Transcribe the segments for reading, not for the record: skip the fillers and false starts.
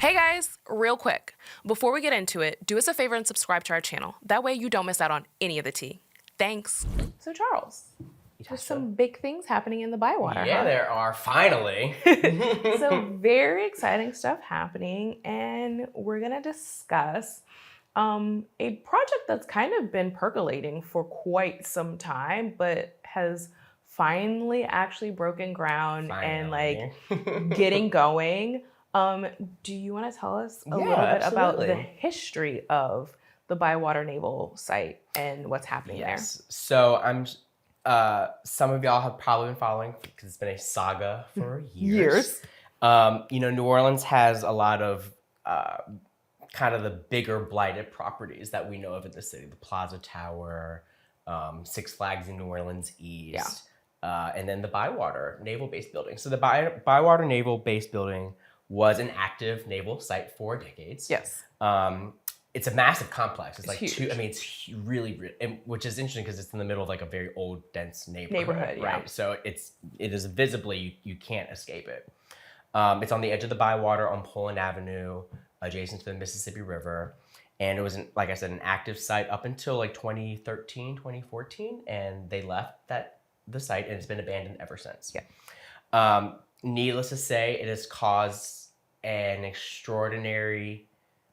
Hey guys, real quick, before we get into it, do us a favor and subscribe to our channel. That way you don't miss out on any of the tea. Thanks. So Charles, there's some big things happening in the Bywater, Yeah, huh? there are, finally. So very exciting stuff happening, and we're gonna discuss a project that's kind of been percolating for quite some time, but has finally actually broken ground and like getting going. Do you want to tell us a little bit about the history of the Bywater Naval site and what's happening there? So some of y'all have probably been following because it's been a saga for years. New Orleans has a lot of kind of the bigger blighted properties that we know of in the city. The Plaza Tower, Six Flags in New Orleans East, and then the Bywater Naval Base building. So the Bywater Naval Base building was an active naval site for decades. Yes. It's a massive complex. It's like huge. It's really, which is interesting because it's in the middle of like a very old, dense neighborhood, yeah. right? So it is visibly, you can't escape it. It's on the edge of the Bywater on Poland Avenue, adjacent to the Mississippi River. And it was, like I said, an active site up until like 2013, 2014. And they left the site and it's been abandoned ever since. Yeah. Needless to say, it has caused an extraordinary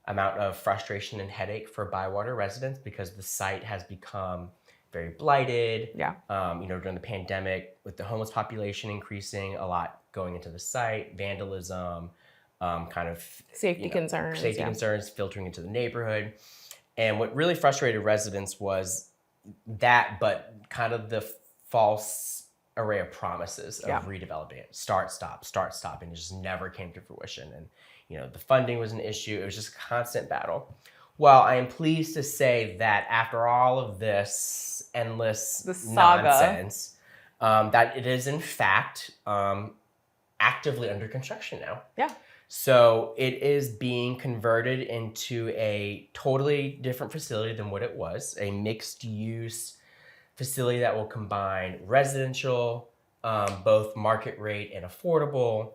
amount of frustration and headache for Bywater residents because the site has become very blighted. Yeah. During the pandemic, with the homeless population increasing, a lot going into the site, vandalism, kind of safety concerns filtering into the neighborhood. And what really frustrated residents was that, but kind of the false array of promises of redeveloping it. Start, stop, and it just never came to fruition. And the funding was an issue. It was just a constant battle. Well, I am pleased to say that after all of this endless nonsense, that it is in fact actively under construction now. Yeah. So it is being converted into a totally different facility than what it was, a mixed use facility that will combine residential, both market rate and affordable,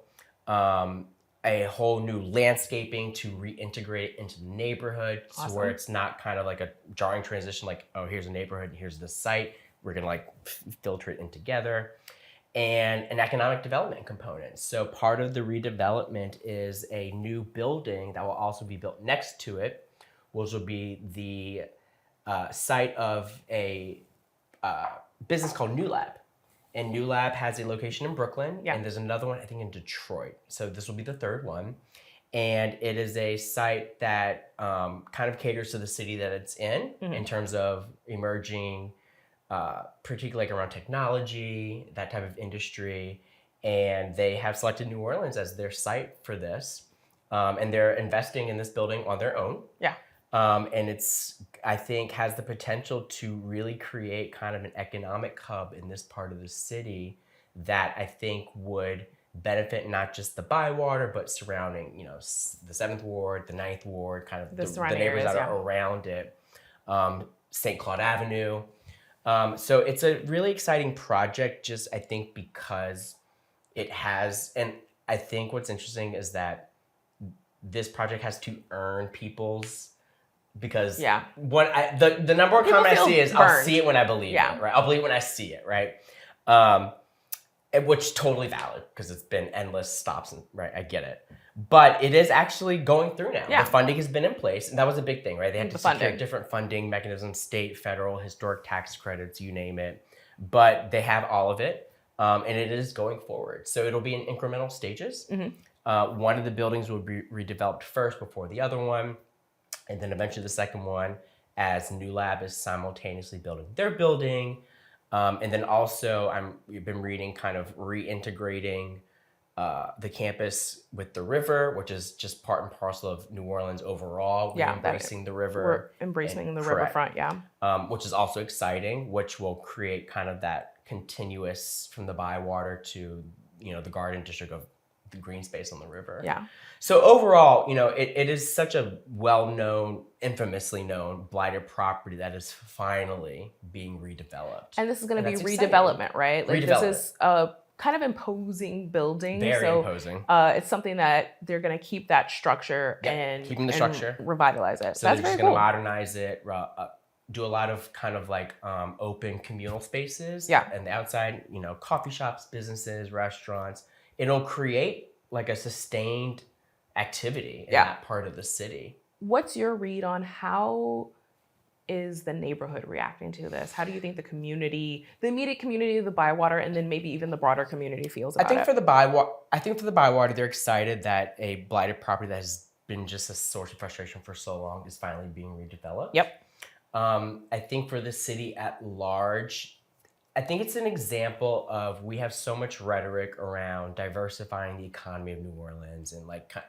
a whole new landscaping to reintegrate into the neighborhood. Awesome. So where it's not kind of like a jarring transition, like, oh, here's a neighborhood, here's the site. We're gonna like filter it in together. And an economic development component. So part of the redevelopment is a new building that will also be built next to it, which will be the site of a business called New Lab. And New Lab has a location in Brooklyn, and there's another one, I think, in Detroit. So this will be the third one. And it is a site that kind of caters to the city that it's in terms of emerging, particularly like around technology, that type of industry. And they have selected New Orleans as their site for this. And they're investing in this building on their own. Yeah. And I think, has the potential to really create kind of an economic hub in this part of the city that I think would benefit not just the Bywater, but surrounding, the 7th Ward, the 9th Ward, kind of the neighbors that are around it, St. Claude Avenue. So it's a really exciting project, just I think because it has, and I think what's interesting is that this project has to earn people's, because the number one comment I see is burned. I'll see it when I believe it, right? I'll believe it when I see it, right? Which totally valid because it's been endless stops, and right, I get it. But it is actually going through now. The funding has been in place, and that was a big thing, right? They had to secure different funding mechanisms, state, federal, historic tax credits, you name it. But they have all of it, and it is going forward. So it'll be in incremental stages. One of the buildings will be redeveloped first before the other one, and then eventually the second one, as New Lab is simultaneously building their building. And then also we've been reading kind of reintegrating the campus with the river, which is just part and parcel of New Orleans overall. We're embracing the river. We're embracing the riverfront, which is also exciting, which will create kind of that continuous from the Bywater to, the Garden District of the green space on the river. Yeah. So overall, it is such a well-known, infamously known blighted property that is finally being redeveloped. And this is going to be redevelopment, right? Like redevelopment. This is kind of imposing building. Very so imposing. It's something that they're going to keep that structure Keeping the structure, revitalize it. So that's they're just very going to cool. modernize it, do a lot of kind of like open communal spaces. Yeah. And the outside, coffee shops, businesses, restaurants. It'll create like a sustained activity in that part of the city. What's your read on how is the neighborhood reacting to this? How do you think the community, the immediate community of the Bywater, and then maybe even the broader community feels about it? For the Bywater, they're excited that a blighted property that has been just a source of frustration for so long is finally being redeveloped. Yep. I think for the city at large, I think it's an example of we have so much rhetoric around diversifying the economy of New Orleans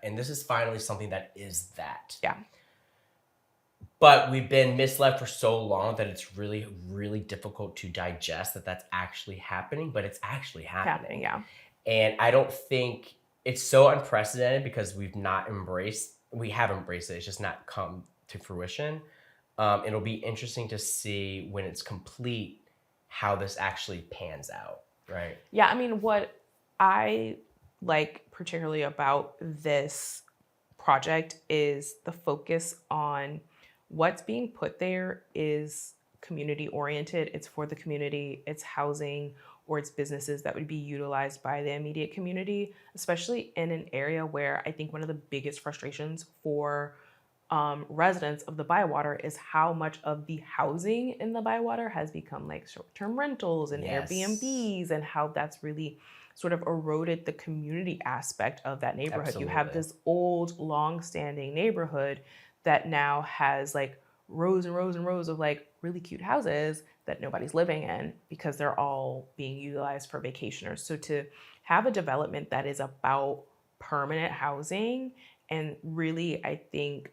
and this is finally something that is that. Yeah. But we've been misled for so long that it's really, really difficult to digest that that's actually happening, but it's actually happening. Yeah. And I don't think it's so unprecedented because we have embraced it. It's just not come to fruition. It'll be interesting to see when it's complete how this actually pans out, right? Yeah, I mean, what I like particularly about this project is the focus on what's being put there is community oriented. It's for the community, it's housing or it's businesses that would be utilized by the immediate community, especially in an area where I think one of the biggest frustrations for residents of the Bywater is how much of the housing in the Bywater has become like short-term rentals and Airbnbs, and how that's really sort of eroded the community aspect of that neighborhood. Absolutely. You have this old, long-standing neighborhood that now has like rows and rows and rows of like really cute houses that nobody's living in because they're all being utilized for vacationers. So to have a development that is about permanent housing and really, I think,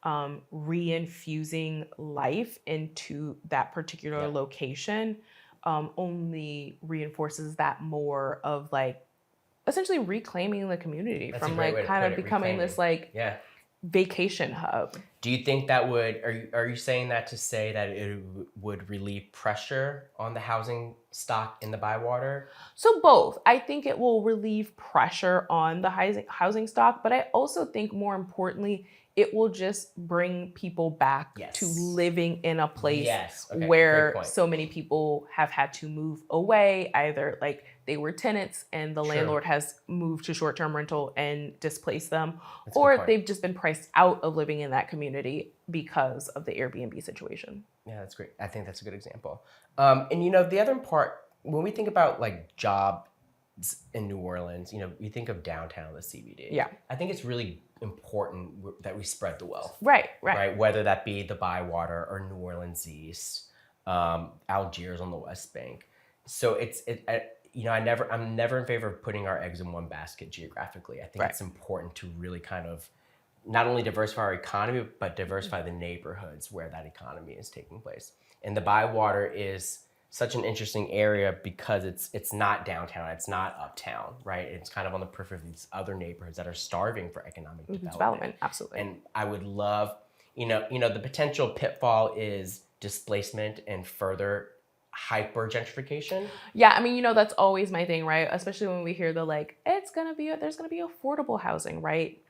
reinfusing life into that particular location only reinforces that more of like essentially reclaiming the community from like kind of becoming this like vacation hub. Do you think that are you saying that to say that it would relieve pressure on the housing stock in the Bywater? So both. I think it will relieve pressure on the housing stock, but I also think more importantly, it will just bring people back to living in a place where so many people have had to move away, either like they were tenants and the landlord has moved to short-term rental and displaced them, or they've just been priced out of living in that community because of the Airbnb situation. Yeah, that's great. I think that's a good example. And the other part, when we think about like jobs in New Orleans, you think of downtown, the CBD. Yeah. I think it's really important that we spread the wealth. Right. Whether that be the Bywater or New Orleans East, Algiers on the West Bank. So I'm never in favor of putting our eggs in one basket geographically. I think it's important to really kind of not only diversify our economy, but diversify the neighborhoods where that economy is taking place. And the Bywater is such an interesting area because it's not downtown, it's not uptown, right? It's kind of on the periphery of these other neighborhoods that are starving for economic development. Absolutely. And I would love, the potential pitfall is displacement and further hyper gentrification. Yeah, I mean, that's always my thing, right? Especially when we hear there's gonna be affordable housing, right?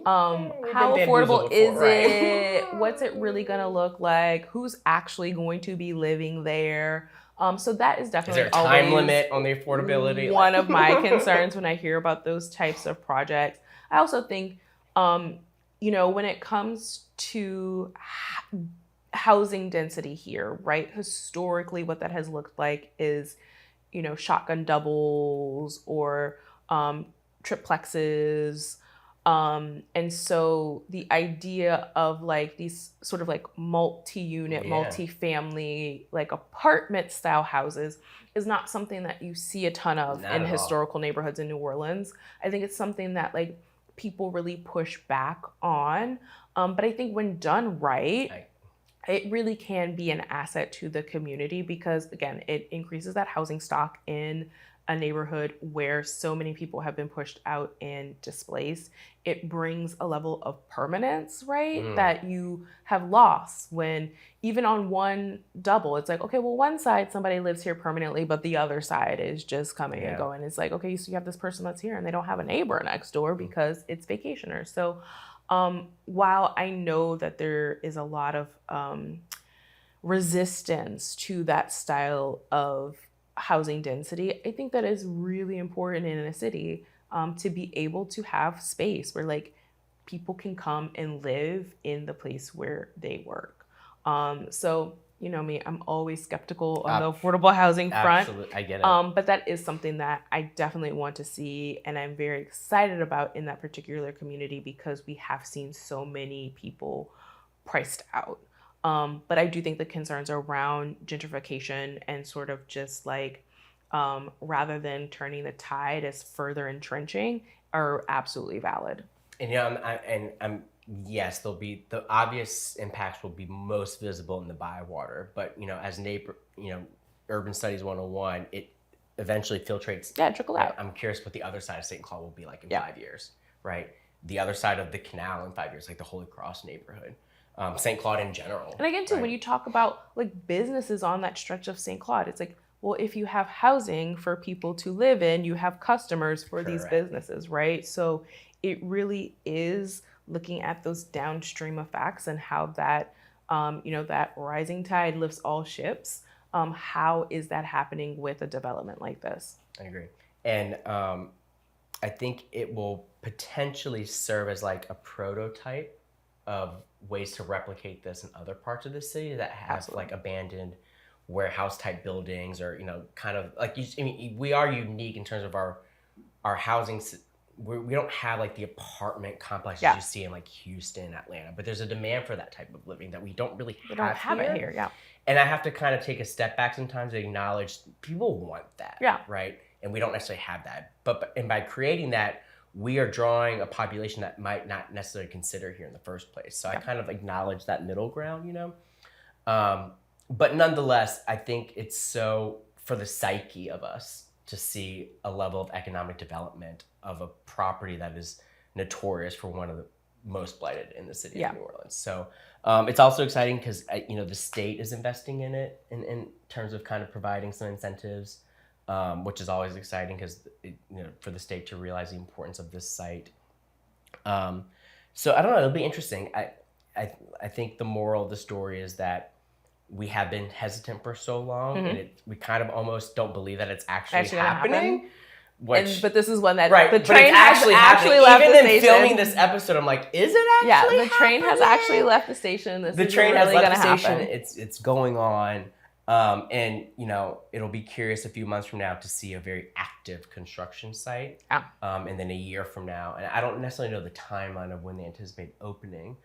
How affordable is it? What's it really gonna look like? Who's actually going to be living there? So that is definitely is there a time limit on the affordability? One of my concerns when I hear about those types of projects. I also think, when it comes to housing density here, right? Historically, what that has looked like is, shotgun doubles or triplexes. And so the idea of like these sort of like multi-unit, multi-family, like apartment style houses is not something that you see a ton of in historical neighborhoods in New Orleans. I think it's something that like people really push back on. But I think when done right, it really can be an asset to the community because again, it increases that housing stock in a neighborhood where so many people have been pushed out and displaced, it brings a level of permanence, right? That you have lost when even on one double, it's like, okay, well, one side, somebody lives here permanently, but the other side is just coming and going. It's like, okay, so you have this person that's here and they don't have a neighbor next door because it's vacationers. So while I know that there is a lot of resistance to that style of housing density, I think that is really important in a city, to be able to have space where like people can come and live in the place where they work. So you know me, I'm always skeptical on the affordable housing front. Absolutely, I get it. But that is something that I definitely want to see, and I'm very excited about in that particular community because we have seen so many people priced out. But I do think the concerns around gentrification and sort of just like, rather than turning the tide as further entrenching, are absolutely valid. And you know, I'm yes, there'll be the obvious impacts will be most visible in the Bywater, but you know, as urban studies 101, it eventually filtrates. Yeah, trickle out. I'm curious what the other side of St. Claude will be like in 5 years, right? The other side of the canal in 5 years, like the Holy Cross neighborhood. St. Claude in general. And again, too, when you talk about like businesses on that stretch of St. Claude, it's like, well, if you have housing for people to live in, you have customers for these businesses, right? So it really is looking at those downstream effects and how that, that rising tide lifts all ships. How is that happening with a development like this? I agree. And I think it will potentially serve as like a prototype of ways to replicate this in other parts of the city that have like abandoned warehouse type buildings, or kind of like we are unique in terms of our housing. We don't have like the apartment complexes you see in like Houston, Atlanta, but there's a demand for that type of living that we don't really have it here. Yeah. And I have to kind of take a step back sometimes to acknowledge people want that. Yeah. Right. And we don't necessarily have that. And by creating that, we are drawing a population that might not necessarily consider here in the first place. So I kind of acknowledge that middle ground, but nonetheless, I think it's so for the psyche of us to see a level of economic development of a property that is notorious for one of the most blighted in the city of New Orleans. So it's also exciting because the state is investing in it in terms of kind of providing some incentives, which is always exciting because for the state to realize the importance of this site. So I don't know, it'll be interesting. I think the moral of the story is that we have been hesitant for so long, and we kind of almost don't believe that it's actually happening. But this is one that the train has actually left the station. Even in filming this episode, I'm like, is it actually the train has actually left the station. The train has left the station. It's going on. And it'll be curious a few months from now to see a very active construction site. And then a year from now, and I don't necessarily know the timeline of when they anticipate opening,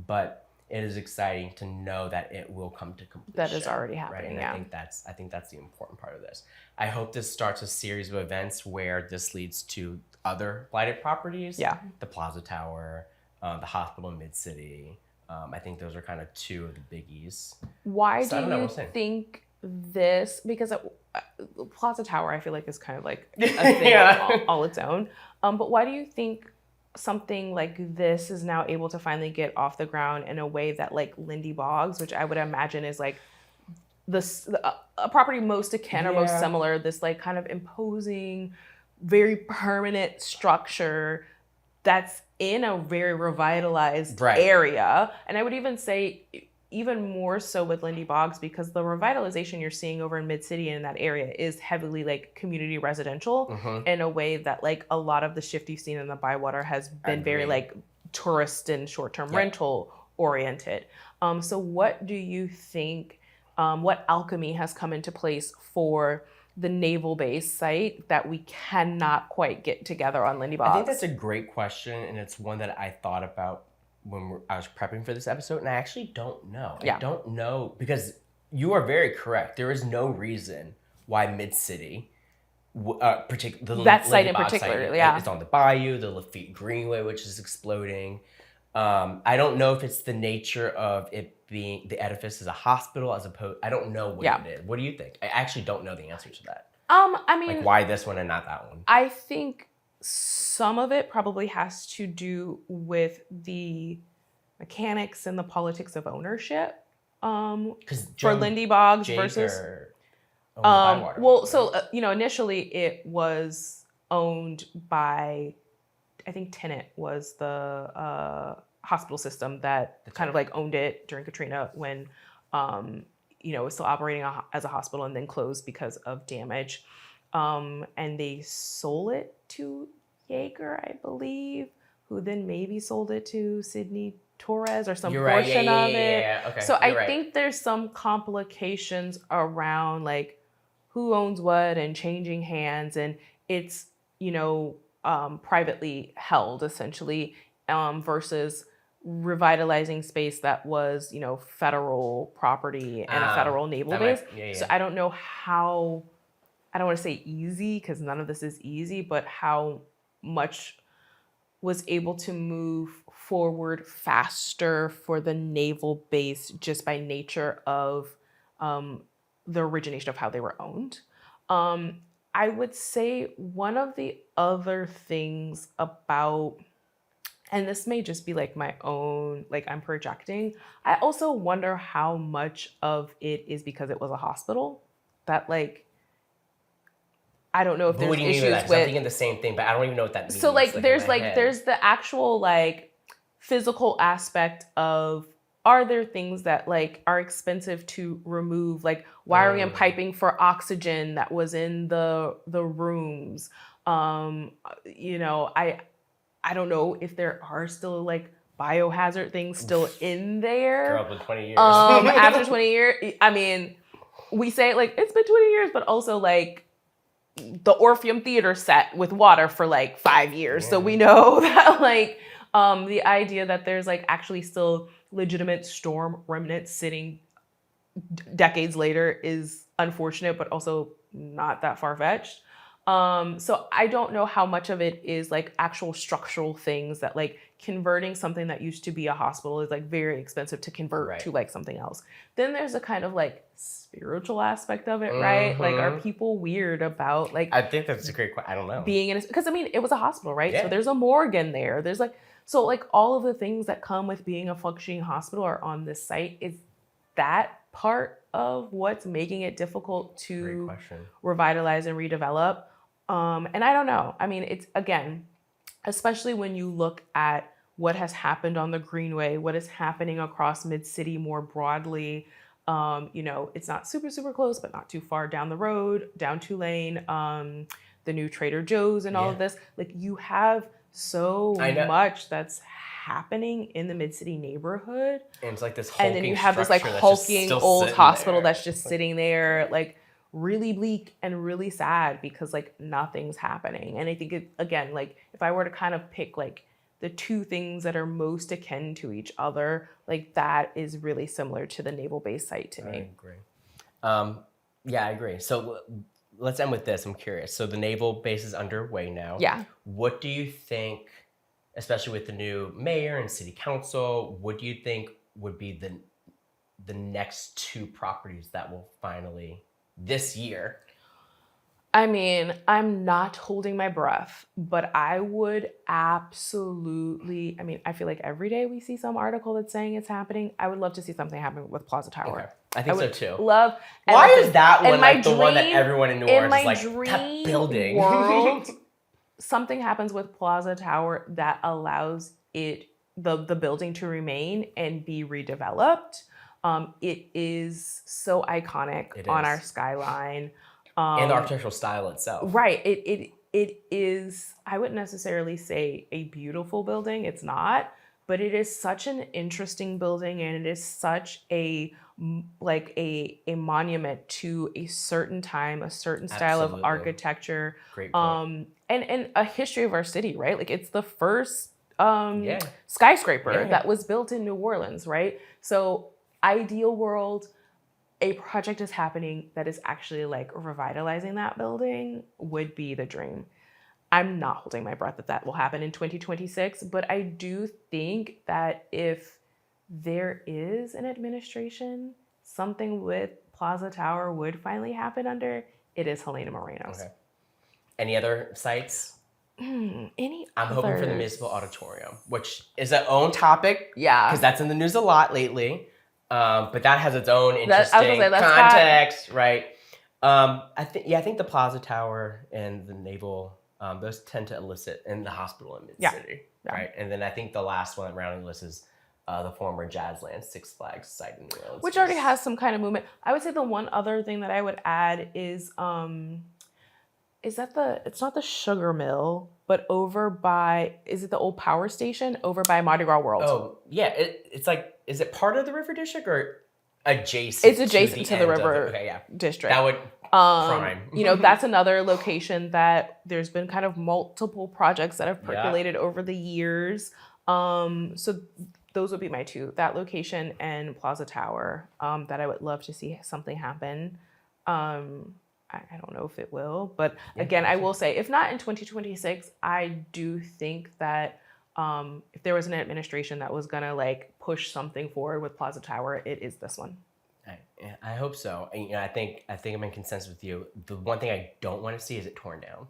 but it is exciting to know that it will come to completion. That is already happening. Right? And I think that's the important part of this. I hope this starts a series of events where this leads to other blighted properties. Yeah. The Plaza Tower, the hospital in Mid-City. I think those are kind of two of the biggies. Why do you think this? Because Plaza Tower, I feel like, is kind of like a thing all its own. But why do you think something like this is now able to finally get off the ground in a way that like Lindy Boggs, which I would imagine is like a property most akin or most similar, this like kind of imposing, very permanent structure that's in a very revitalized area. And I would even say even more so with Lindy Boggs, because the revitalization you're seeing over in Mid-City and in that area is heavily like community residential in a way that like a lot of the shift you've seen in the Bywater has been very like tourist and short-term rental oriented. So what do you think, what alchemy has come into place for the naval base site that we cannot quite get together on Lindy Boggs? I think that's a great question, and it's one that I thought about when I was prepping for this episode, and I actually don't know. I don't know, because you are very correct. There is no reason why Mid-City, that site in particular, it's on the bayou, the Lafitte Greenway, which is exploding. I don't know if it's the nature of it being, the edifice is a hospital as opposed, I don't know what it is. What do you think? I actually don't know the answer to that. I mean, Like, why this one and not that one? I think some of it probably has to do with the mechanics and the politics of ownership. Because For Lindy Boggs versus owned the Bywater. well, so initially it was owned by, I think Tenet was the hospital system that kind of like owned it during Katrina when it was still operating as a hospital and then closed because of damage. And they sold it to Yeager, I believe, who then maybe sold it to Sidney Torres or some portion of it. Yeah. Okay. So I think there's some complications around like who owns what and changing hands, and it's privately held essentially, versus revitalizing space that was federal property and a federal naval base. So I don't know how. I don't want to say easy because none of this is easy, but how much was able to move forward faster for the naval base just by nature of the origination of how they were owned. I would say one of the other things about, and this may just be like my own, like I'm projecting, I also wonder how much of it is because it was a hospital that like, I don't know if there's issues with. I'm thinking the same thing, but I don't even know what that means. So like there's the actual like physical aspect of, are there things that like are expensive to remove, like wiring and piping for oxygen that was in the rooms. I don't know if there are still like biohazard things still in there. Girl, 20 years. After 20 years, I mean, we say like it's been 20 years, but also like the Orpheum Theater set with water for like 5 years. Yeah. So we know that like the idea that there's like actually still legitimate storm remnants sitting decades later is unfortunate, but also not that far-fetched. So I don't know how much of it is like actual structural things that like converting something that used to be a hospital is like very expensive to convert to like something else. Then there's a kind of like spiritual aspect of it, right? Like, are people weird about like? I think that's a great question. I don't know. Being in, because I mean, it was a hospital, right? Yeah. So there's a morgue in there. There's like, so like all of the things that come with being a functioning hospital are on this site. Is that part of what's making it difficult to revitalize and redevelop? And I don't know. I mean, it's, again, especially when you look at what has happened on the Greenway, what is happening across Mid-City more broadly. It's not super, super close, but not too far down the road, down Tulane, the new Trader Joe's and all of this. Like, you have so much that's happening in the Mid-City neighborhood. And it's like this hulking, and then you have this like hulking old hospital that's just sitting there, like really bleak and really sad because like nothing's happening. And I think it, again, like if I were to kind of pick like the two things that are most akin to each other, like that is really similar to the naval base site to me. I agree. Yeah, I agree. So let's end with this. I'm curious. So the naval base is underway now. Yeah. What do you think, especially with the new mayor and city council, what do you think would be the next two properties that will finally, this year? I mean, I'm not holding my breath, but I would absolutely, I mean, I feel like every day we see some article that's saying it's happening. I would love to see something happen with Plaza Tower. Okay. I think so too. Love. Why is that one like the one that everyone in New Orleans is like, that building? World, something happens with Plaza Tower that allows it, the building to remain and be redeveloped. It is so iconic on our skyline. And the architectural style itself. Right. It is, I wouldn't necessarily say a beautiful building. It's not, but it is such an interesting building, and it is such a monument to a certain time, a certain style of architecture. Great point. And a history of our city, right? Like it's the first skyscraper that was built in New Orleans, right? So ideal world, a project is happening that is actually like revitalizing that building would be the dream. I'm not holding my breath that will happen in 2026, but I do think that if there is an administration, something with Plaza Tower would finally happen under it is Helena Moreno's. Okay. Any other sites? Any I'm hoping for the others? Municipal Auditorium, which is its own topic. Yeah. Because that's in the news a lot lately. But that has its own interesting that's context, right? I think the Plaza Tower and the Naval, those tend to elicit, and the hospital in Mid-City, right? And then I think the last one rounding the list is the former Jazzland Six Flags site in New Orleans. Which already has some kind of movement. I would say the one other thing that I would add is that it's not the sugar mill, but over by, is it the old power station over by Mardi Gras World? Oh, yeah. It's like, is it part of the River District or adjacent? It's adjacent to the River District. That would prime. That's another location that there's been kind of multiple projects that have percolated over the years. So those would be my two, that location and Plaza Tower, that I would love to see something happen. I don't know if it will, but again, I will say, if not in 2026, I do think that if there was an administration that was gonna like push something forward with Plaza Tower, it is this one. I hope so. I think I'm in consensus with you. The one thing I don't want to see is it torn down.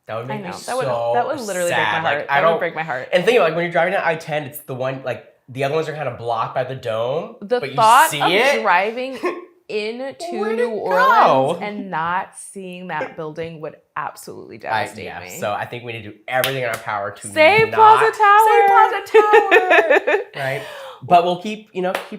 That would make me so that would literally sad. break my heart. That would break my heart. And think about, like, when you're driving down I-10, it's the one, like, the other ones are kind of blocked by the dome. The but thought you see it. of driving into New Orleans and not seeing that building would absolutely devastate me. So I think we need to do everything in our power to save Plaza Tower. Save Plaza Tower. Right. But we'll keep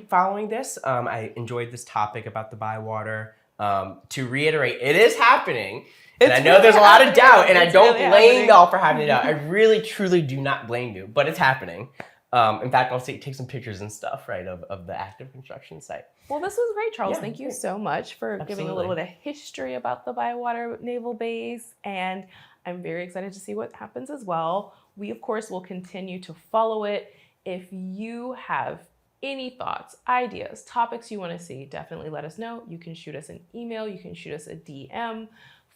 following this. I enjoyed this topic about the Bywater. To reiterate, it is happening. And I know there's a lot of doubt, and I don't blame y'all for having it out. I really, truly do not blame you, but it's happening. In fact, I'll take some pictures and stuff, right, of the active construction site. Well, this was great, Charles. Thank you so much for giving a little bit of history about the Bywater Naval Base, and I'm very excited to see what happens as well. We, of course, will continue to follow it. If you have any thoughts, ideas, topics you want to see, definitely let us know. You can shoot us an email. You can shoot us a DM.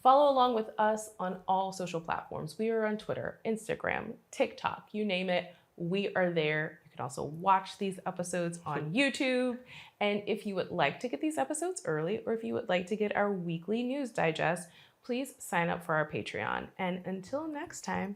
Follow along with us on all social platforms. We are on Twitter, Instagram, TikTok, you name it. We are there. You can also watch these episodes on YouTube. And if you would like to get these episodes early, or if you would like to get our weekly news digest, please sign up for our Patreon. And until next time,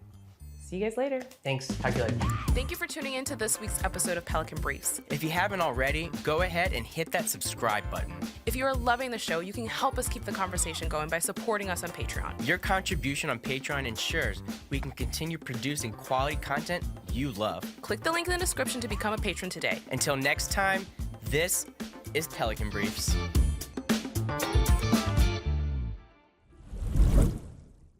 see you guys later. Thanks. Talk to you later. Thank you for tuning in to this week's episode of Pelican Briefs. If you haven't already, go ahead and hit that subscribe button. If you are loving the show, you can help us keep the conversation going by supporting us on Patreon. Your contribution on Patreon ensures we can continue producing quality content you love. Click the link in the description to become a patron today. Until next time, this is Pelican Briefs.